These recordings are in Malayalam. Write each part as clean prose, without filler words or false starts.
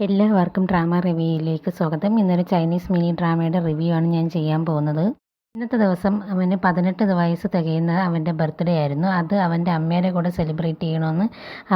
എല്ലാവർക്കും ഡ്രാമ റിവ്യൂയിലേക്ക് സ്വാഗതം. ഇന്നൊരു ചൈനീസ് മിനി ഡ്രാമയുടെ റിവ്യൂ ആണ് ഞാൻ ചെയ്യാൻ പോകുന്നത്. ഇന്നത്തെ ദിവസം അവന് 18 വയസ്സ് തികയുന്ന അവൻ്റെ ബർത്ത്ഡേ ആയിരുന്നു. അത് അവൻ്റെ അമ്മയുടെ കൂടെ സെലിബ്രേറ്റ് ചെയ്യണമെന്ന്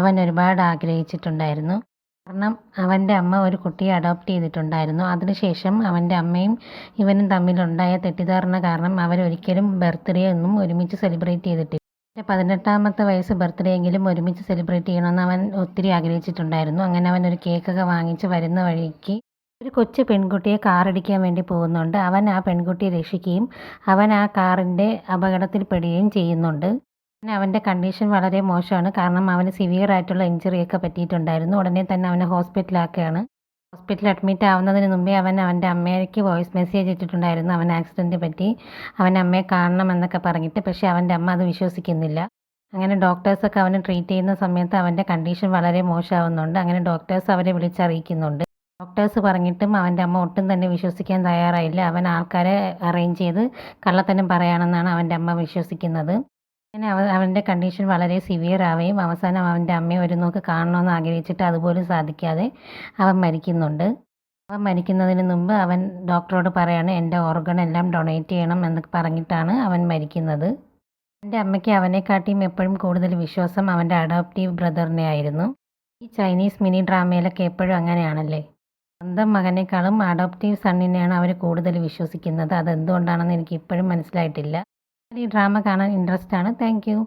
അവൻ ഒരുപാട് ആഗ്രഹിച്ചിട്ടുണ്ടായിരുന്നു. കാരണം അവൻ്റെ അമ്മ ഒരു കുട്ടിയെ അഡോപ്റ്റ് ചെയ്തിട്ടുണ്ടായിരുന്നു. അതിനുശേഷം അവൻ്റെ അമ്മയും ഇവനും തമ്മിലുണ്ടായ തെറ്റിദ്ധാരണ കാരണം അവരൊരിക്കലും ബർത്ത്ഡേ ഒന്നും ഒരുമിച്ച് സെലിബ്രേറ്റ് ചെയ്തിട്ടില്ല. 18ാമത്തെ വയസ്സ് ബർത്ത്ഡേ എങ്കിലും ഒരുമിച്ച് സെലിബ്രേറ്റ് ചെയ്യണമെന്ന് അവൻ ഒത്തിരി ആഗ്രഹിച്ചിട്ടുണ്ടായിരുന്നു. അങ്ങനെ അവൻ ഒരു കേക്കൊക്കെ വാങ്ങിച്ച് വരുന്ന വഴിക്ക് ഒരു കൊച്ചു പെൺകുട്ടിയെ കാറിടിക്കാൻ വേണ്ടി പോകുന്നുണ്ട്. അവൻ ആ പെൺകുട്ടിയെ രക്ഷിക്കുകയും അവൻ ആ കാറിൻ്റെ അപകടത്തിൽപ്പെടുകയും ചെയ്യുന്നുണ്ട്. പിന്നെ അവൻ്റെ കണ്ടീഷൻ വളരെ മോശമാണ്. കാരണം അവന് സിവിയർ ആയിട്ടുള്ള ഇഞ്ചുറിയൊക്കെ പറ്റിയിട്ടുണ്ടായിരുന്നു. ഉടനെ തന്നെ അവനെ ഹോസ്പിറ്റലിൽ അഡ്മിറ്റ് ആവുന്നതിന് മുമ്പേ അവൻ അവൻ്റെ അമ്മയ്ക്ക് വോയിസ് മെസ്സേജ് ഇട്ടിട്ടുണ്ടായിരുന്നു. അവൻ ആക്സിഡൻറ്റ് പറ്റി അവൻ അമ്മയെ കാണണമെന്നൊക്കെ പറഞ്ഞിട്ട്. പക്ഷേ അവൻ്റെ അമ്മ അത് വിശ്വസിക്കുന്നില്ല. അങ്ങനെ ഡോക്ടേഴ്സൊക്കെ അവനെ ട്രീറ്റ് ചെയ്യുന്ന സമയത്ത് അവൻ്റെ കണ്ടീഷൻ വളരെ മോശമാവുന്നുണ്ട്. അങ്ങനെ ഡോക്ടേഴ്സ് അവരെ വിളിച്ചറിയിക്കുന്നുണ്ട്. ഡോക്ടേഴ്സ് പറഞ്ഞിട്ടും അവൻ്റെ അമ്മ ഒട്ടും തന്നെ വിശ്വസിക്കാൻ തയ്യാറായില്ല. അവൻ ആൾക്കാരെ അറേഞ്ച് ചെയ്ത് കള്ളത്തരം പറയുകയാണെന്നാണ് അവൻ്റെ അമ്മ വിശ്വസിക്കുന്നത്. അങ്ങനെ അവൻ്റെ കണ്ടീഷൻ വളരെ സിവിയർ ആവുകയും അവസാനം അവൻ്റെ അമ്മയെ ഒരു നോക്ക് കാണണമെന്ന് ആഗ്രഹിച്ചിട്ട് അതുപോലും സാധിക്കാതെ അവൻ മരിക്കുന്നുണ്ട്. അവൻ മരിക്കുന്നതിന് മുമ്പ് അവൻ ഡോക്ടറോട് പറയാണ് എൻ്റെ ഓർഗൺ എല്ലാം ഡൊണേറ്റ് ചെയ്യണം എന്നൊക്കെ പറഞ്ഞിട്ടാണ് അവൻ മരിക്കുന്നത്. എൻ്റെ അമ്മയ്ക്ക് അവനെക്കാട്ടിയും എപ്പോഴും കൂടുതൽ വിശ്വാസം അവൻ്റെ അഡോപ്റ്റീവ് ബ്രദറിനെ ആയിരുന്നു. ഈ ചൈനീസ് മിനി ഡ്രാമയിലൊക്കെ എപ്പോഴും അങ്ങനെയാണല്ലേ. സ്വന്തം മകനേക്കാളും അഡോപ്റ്റീവ് സണ്ണിനെയാണ് അവർ കൂടുതൽ വിശ്വസിക്കുന്നത്. അതെന്തുകൊണ്ടാണെന്ന് എനിക്ക് ഇപ്പോഴും മനസ്സിലായിട്ടില്ല. ഈ ഡ്രാമ കാണാൻ ഇൻട്രസ്റ്റ് ആണ്. Thank you.